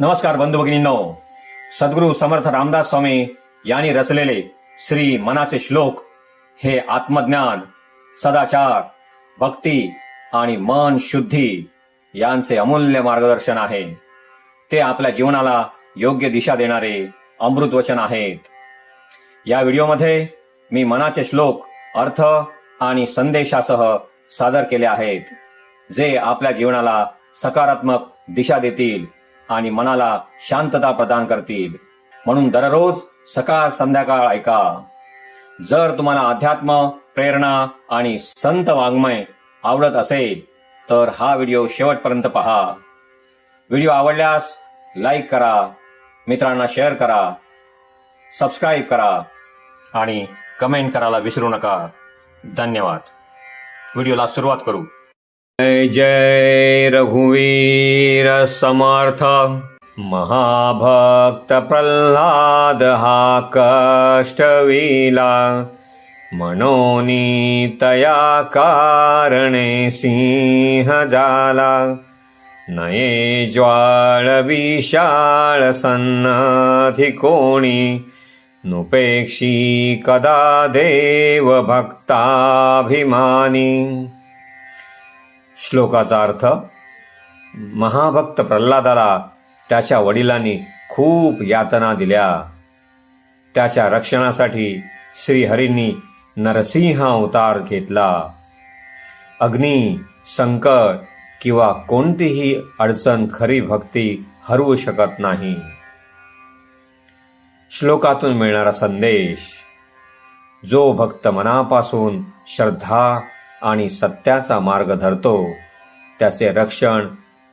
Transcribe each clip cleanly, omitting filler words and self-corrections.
नमस्कार बंधू भगिनींनो, सद्गुरू समर्थ रामदास स्वामी यांनी रचलेले श्री मनाचे श्लोक हे आत्मज्ञान, सदाचार, भक्ती आणि मन शुद्धी यांचे अमूल्य मार्गदर्शन आहे. ते आपल्या जीवनाला योग्य दिशा देणारे अमृत वचन आहेत. या व्हिडिओमध्ये मी मनाचे श्लोक अर्थ आणि संदेशासह सादर केले आहेत, जे आपल्या जीवनाला सकारात्मक दिशा देतील आणि मनाला शांतता प्रदान करतील. म्हणून दररोज सकाळ संध्याकाळ ऐका. जर तुम्हाला अध्यात्म, प्रेरणा आणि संत वाङ्मय आवडत असेल तर हा व्हिडिओ शेवटपर्यंत पहा. व्हिडिओ आवडल्यास लाईक करा, मित्रांना शेअर करा, सबस्क्राईब करा आणि कमेंट करायला विसरू नका. धन्यवाद. व्हिडिओला सुरुवात करू. जय जय रघुवीर समर्थ. महाभक्त प्रल्हाद हा कष्टविला, मनोनी तया कारणे सिंह झाला. नये ज्वाळ विशाळ सन्नधी कोणी, नुपेक्षी कदा देव भक्ताभिमानी. श्लोकाचा अर्थ: महाभक्त प्रल्हादाला त्याच्या वडिलांनी खूप यातना दिल्या. त्याच्या रक्षणासाठी श्रीहरींनी नरसिंह अवतार घेतला. अग्नी, संकट किंवा कोणतीही अडचण खरी भक्ती हरवू शकत नाही. श्लोकातून मिळणारा संदेश: जो भक्त मनापासून श्रद्धा आणि सत्याचा मार्ग धरतो, त्याचे रक्षण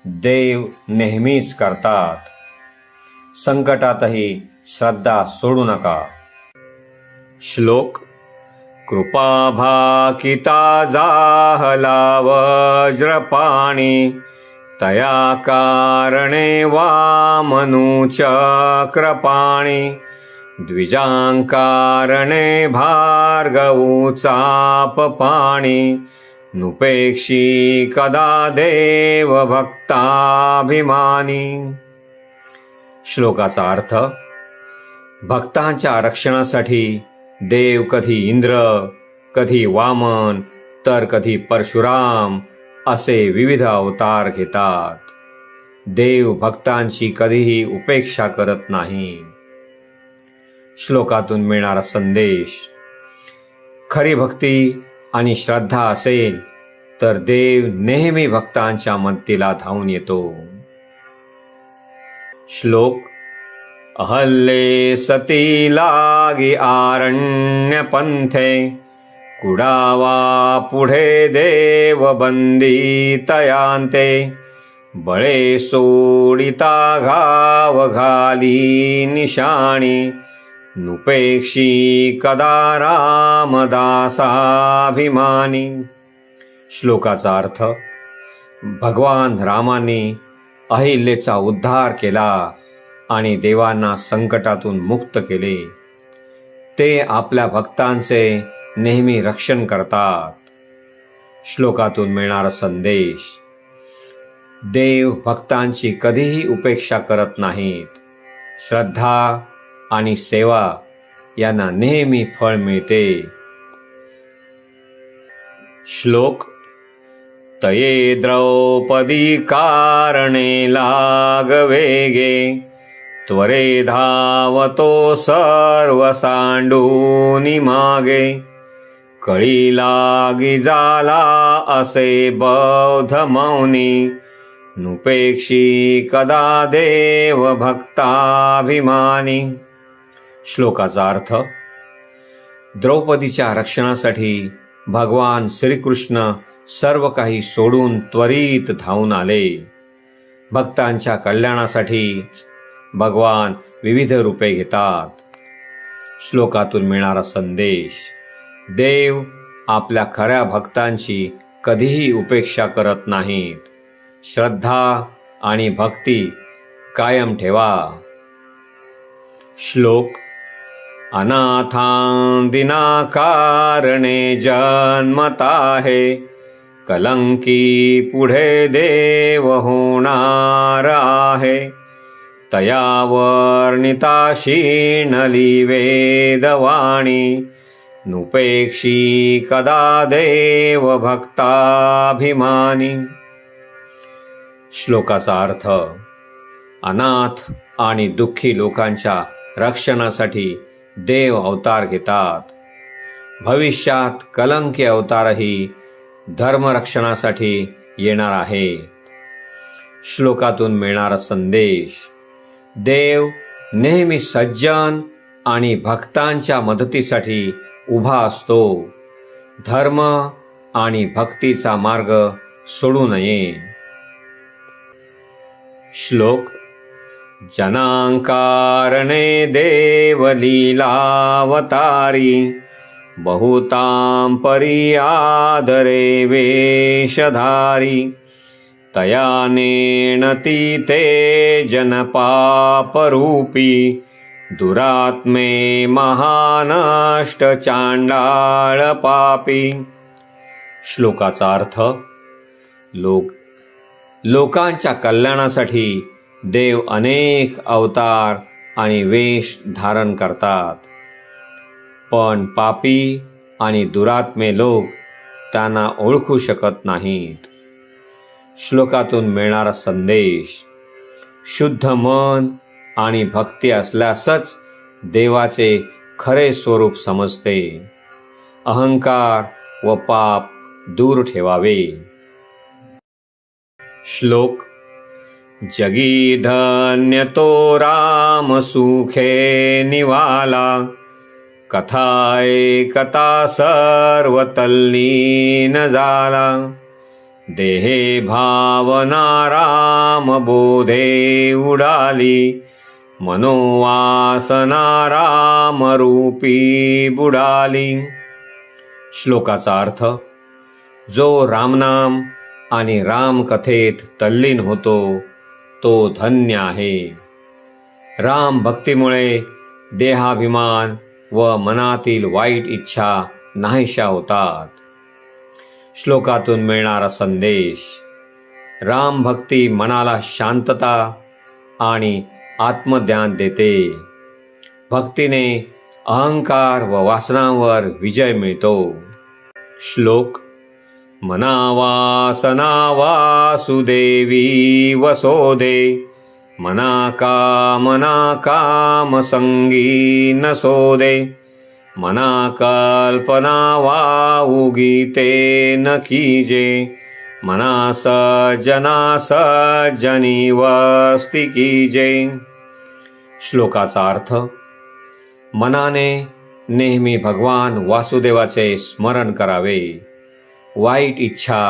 देव नेहमीच करतात. संकटातही श्रद्धा सोडू नका. श्लोक: कृपा भाकिता जाहला वज्रपाणी, तया कारणे वामनुचक्रपाणी. द्विजांकारणे भार्गवू चाप पाणी, नुपेक्षी कदा देव भक्ताभिमानी. श्लोकाचा अर्थ: भक्तांच्या रक्षणासाठी देव कधी इंद्र, कधी वामन तर कधी परशुराम असे विविध अवतार घेतात. देव भक्तांची कधीही उपेक्षा करत नाही. श्लोकातून मिळणारा संदेश: खरी भक्ती आणि श्रद्धा असेल तर देव नेहमी भक्तांच्या मदतीला धावून येतो. श्लोक: अहल्ये सती लागी आरण्य पंथे, कुडावा पुढे देव बंदी तयांते. बळे सोडिता घाव घाली निशाणी, नुपेक्षी कदा रामदासाभिमानी. श्लोकाचा अर्थ: भगवान रामांनी अहिल्याचा उद्धार केला आणि देवांना संकटातून मुक्त केले. ते आपल्या भक्तांचे नेहमी रक्षण करतात. श्लोकातून मिळणारा संदेश: देव भक्तांची कधीही उपेक्षा करत नाहीत. श्रद्धा आणि सेवा यांना नेहमी फळ मिळते. श्लोक: तये द्रौपदी कारणे लाग वेगे, त्वरे धावतो सर्व सांडूनी मागे. कळी लागी जाला असे बौद्ध मौनी, नुपेक्षी कदा देव भक्ताभिमानी. श्लोकाचा अर्थ: द्रौपदीच्या रक्षणासाठी भगवान श्रीकृष्ण सर्व काही सोडून त्वरित धावून आले. भक्तांच्या कल्याणासाठी भगवान विविध रूपे घेतात. श्लोकातून मिळणारा संदेश: देव आपल्या खऱ्या भक्तांची कधीही उपेक्षा करत नाहीत. श्रद्धा आणि भक्ती कायम ठेवा. श्लोक: अनाथां दिना कारणे जन्मता है, कलंकी पुढे देव होणार आहे. तया वर्णिता शीणली वेदवाणी नुपेक्षी कदा देव भक्ताभिमानी. श्लोकाचा अर्थ: अनाथ आणि दुःखी लोकांच्या रक्षणासाठी देव अवतार घेतात. भविष्यात कलंकी अवतारही धर्मरक्षणासाठी येणार आहे. श्लोकातून मिळणारा संदेश: देव नेहमी सज्जन आणि भक्तांच्या मदतीसाठी उभा असतो. धर्म आणि भक्तीचा मार्ग सोडू नये. श्लोक: जनांकारणे देवलीलावतारी बहुतां परियादरे वेशधारी तया नेणती ते जनपापरूपी दुरात्मे महानष्ट चांडाळ पापी. श्लोकाचा अर्थ: लोकांच्या कल्याणासाठी देव अनेक अवतार आणि वेश धारण करतात, पण पापी आणि दुरात्मे लोक त्यांना ओळखू शकत नाहीत. श्लोकातून मिळणारा संदेश: शुद्ध मन आणि भक्ती असल्यासच देवाचे खरे स्वरूप समजते. अहंकार व पाप दूर ठेवावे. श्लोक: जगी धन्य तो राम सुखे निवाला कथा ऐकता सर्व तल्लीन झाला देहे भावना राम बोधे उडाली मनोवासना राम रूपी बुडाली. श्लोकाचा अर्थ: जो रामनाम आणि रामकथेत तल्लीन होतो तो धन्य आहे. राम भक्तीमुळे देहाभिमान व मनातील वाईट इच्छा नाहीशा होतात. श्लोकातून मिळणारा संदेश: राम भक्ती मनाला शांतता आणि आत्मज्ञान देते. भक्तीने अहंकार व वासनांवर विजय मिळतो. श्लोक: मनावासना वासुदेवी वसोदे मना काम संगी न सोदे मना कल्पना वा उगीते न कीजे मना सज्जनी वस्ती कीजे. श्लोकाचा अर्थ: मनाने नेहमी भगवान वासुदेवाचे स्मरण करावे. वाईट इच्छा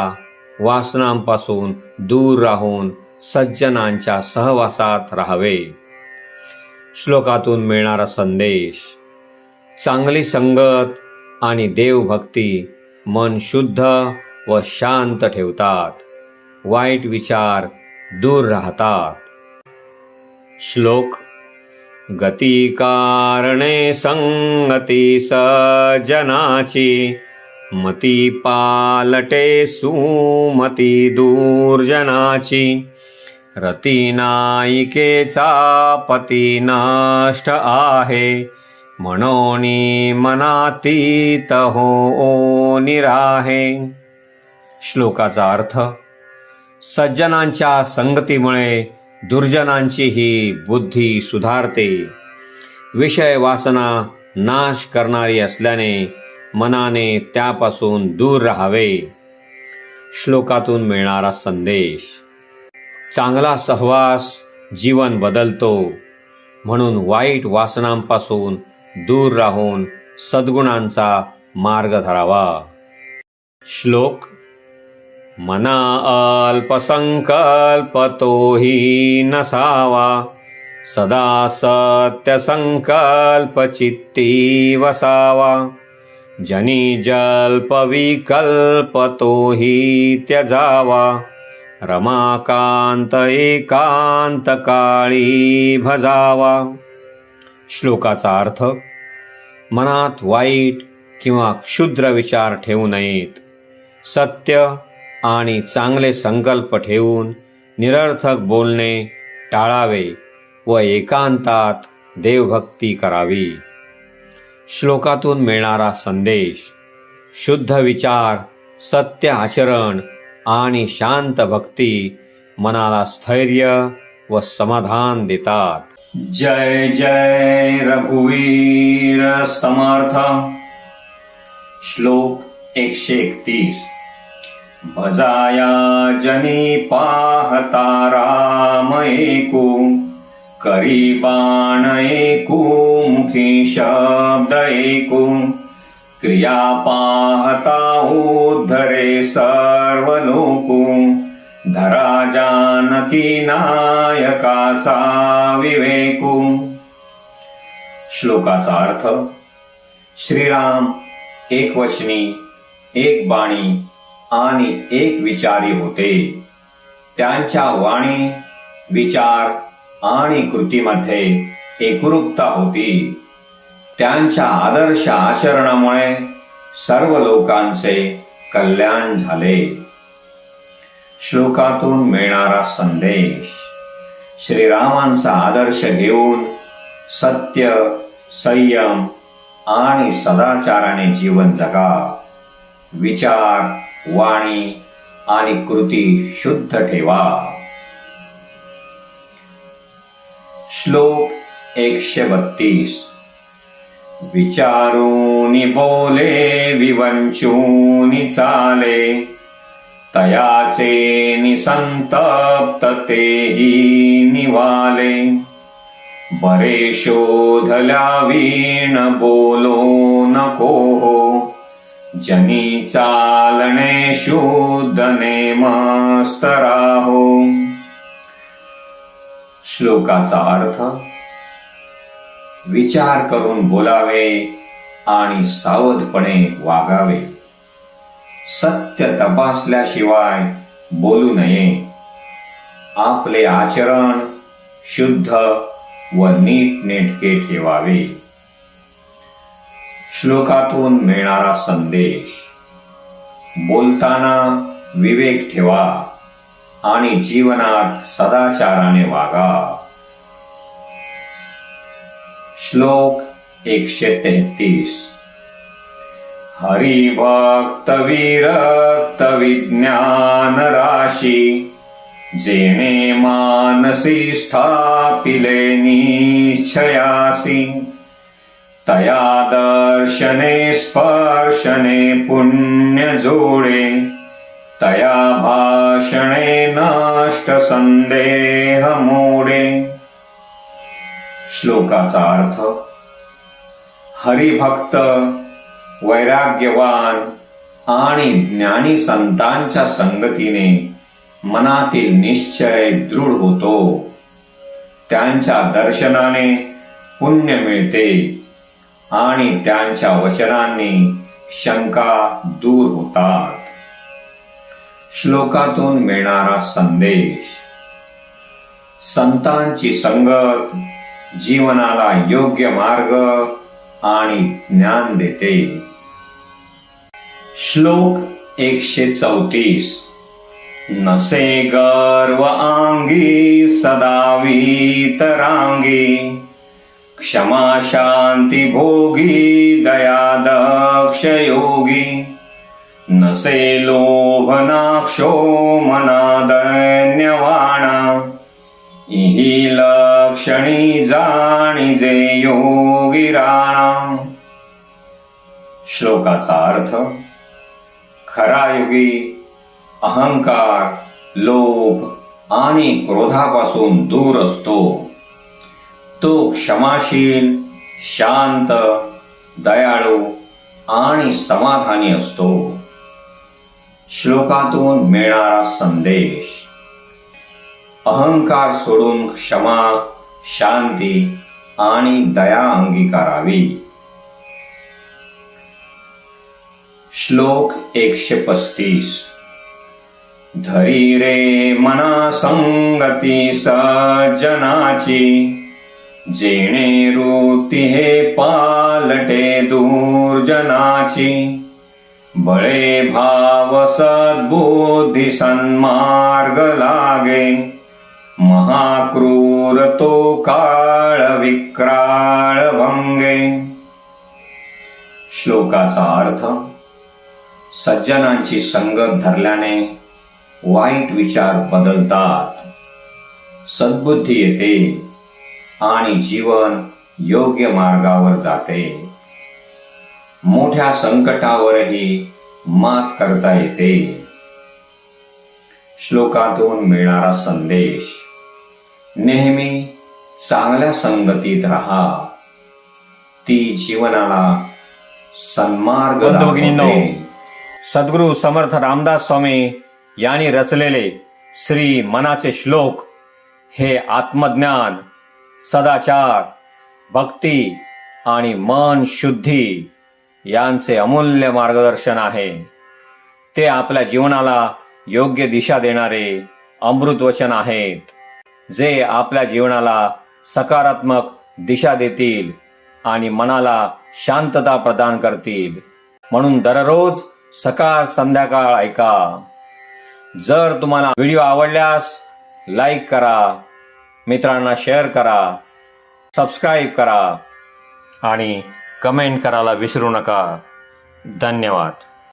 वासनांपासून दूर राहून सज्जनांच्या सहवासात राहावे. श्लोकातून मिळणारा संदेश: चांगली संगत आणि देवभक्ती मन शुद्ध व शांत ठेवतात. वाईट विचार दूर राहतात. श्लोक: गती कारणे संगती सज्जनाची मती पालटे सुमती दूर्जनाची रती नायिकेचा पती नष्ट आहे म्हणोनी मनातीत हो निराहे. श्लोकाचा अर्थ: सज्जनांच्या संगतीमुळे दुर्जनांचीही बुद्धी सुधारते. विषय वासना नाश करणारी असल्याने मनाने त्यापासून दूर राहावे. श्लोकातून मिळणारा संदेश: चांगला सहवास जीवन बदलतो, म्हणून वाईट वासनांपासून दूर राहून सद्गुणांचा मार्ग धरावा. श्लोक: मना अल्पसंकल्प तोही नसावा सदा सत्य संकल्प चित्ती वसावा जनी जल्प विकल्प तोही त्यजावा रमाकांत एकांत काळी भजावा. श्लोकाचा अर्थ: मनात वाईट किंवा क्षुद्र विचार ठेवू नयेत. सत्य आणि चांगले संकल्प ठेवून निरर्थक बोलणे टाळावे व एकांतात देवभक्ती करावी. श्लोकातून मिळणारा संदेश: शुद्ध विचार, सत्य आचरण आणि शांत भक्ती मनाला स्थैर्य व समाधान देतात. जय जय रघुवीर समर्थ. श्लोक 131. भजाया जनी पाहता राम एकू, करी बाण एकू, मुखी शब्द एकू, क्रिया पाहता उद्धरे सर्व लोकू, धरा जानकी नायकाचा विवेकू. श्लोकाचा अर्थ: श्रीराम एकवचनी, एक बाणी आणि एक विचारी होते. त्यांच्या वाणी, विचार आणि कृतीमध्ये एकरूपता होती. त्यांच्या आदर्श आचरणामुळे सर्व लोकांचे कल्याण झाले. श्लोकातून मिळणारा संदेश: श्रीरामांचा आदर्श घेऊन सत्य, संयम आणि सदाचाराने जीवन जगा. विचार, वाणी आणि कृती शुद्ध ठेवा. श्लोक 132. विचारूनी बोले, विवंचूनी चाले, तयाचे निसंतप्त तेही निवाले. बरे शोधल्या वीण बोलो नको हो, जनी चालणे शुद्ध नेमस्त राहो. श्लोकाचा अर्थ: विचार करून बोलावे आणि सावधपणे वागावे. सत्य तपासल्याशिवाय बोलू नये. आपले आचरण शुद्ध व नीटनेटके ठेवावे. श्लोकातून मिळणारा संदेश: बोलताना विवेक ठेवा आणि जीवनात सदाचाराने वागा. श्लोक 133. हरिभक्त विरक्त विज्ञान राशी, जेणे मानसी स्थापिले निश्चयासी. तया दर्शने स्पर्शने पुण्य जोडे, तया भाषणे नष्ट संदेह मोडे. श्लोकाचा अर्थ: हरिभक्त, वैराग्यवान आणि ज्ञानी संतांच्या संगतीने मनातील निश्चय दृढ होतो. त्यांच्या दर्शनाने पुण्य मिळते आणि त्यांच्या वचनांनी शंका दूर होतात. श्लोकातून मिळणारा संदेश: संतांची संगत जीवनाला योग्य मार्ग आणि ज्ञान देते. श्लोक 134. नसे गर्व अंगी, सदा वीतरांगी, क्षमा शांती भोगी, दया दक्ष योगी. नसे लोभ नाक्षो, मना दैन्यवाणा, इही लक्षणी जाणिजे योगी राणा. श्लोकाचा अर्थ: खरा योगी अहंकार, लोभ आणि क्रोधापासून दूर असतो. तो क्षमाशील, शांत, दयाळू आणि समाधानी असतो. श्लोकातून मिळणारा संदेश: अहंकार सोडून क्षमा, शांती आणि दया अंगीकारावी. श्लोक 135. धरी रे मना संगती सज्जनाची, जेणे वृत्ती हे पालटे दुर्जनाची. बळे भाव सद्बुद्धी सन्मार्ग लागे, महाक्रूर तो काळ विक्राळ भंगे. श्लोकाचा अर्थ: सज्जनांची संगत धरल्याने वाईट विचार बदलतात, सद्बुद्धी येते आणि जीवन योग्य मार्गावर जाते. मोठ्या संकटावरही मात करता येते. श्लोकातून मिळणारा संदेश: नेहमी चांगल्या संगतीत राहा, ती जीवनाला सन्मार्ग दाखवते. सद्गुरू समर्थ रामदास स्वामी यांनी रचलेले श्री मनाचे श्लोक हे आत्मज्ञान, सदाचार, भक्ती आणि मन शुद्धी यांचे अमूल्य मार्गदर्शन आहे. ते आपल्या जीवनाला योग्य दिशा देणारे अमृत वचन आहेत, जे आपल्या जीवनाला सकारात्मक दिशा देतील आणि मनाला शांतता प्रदान करतील. म्हणून दररोज सकाळ संध्याकाळ ऐका. जर तुम्हाला व्हिडिओ आवडल्यास लाईक करा, मित्रांना शेअर करा, सबस्क्राईब करा आणि कमेंट करायला विसरू नका. धन्यवाद.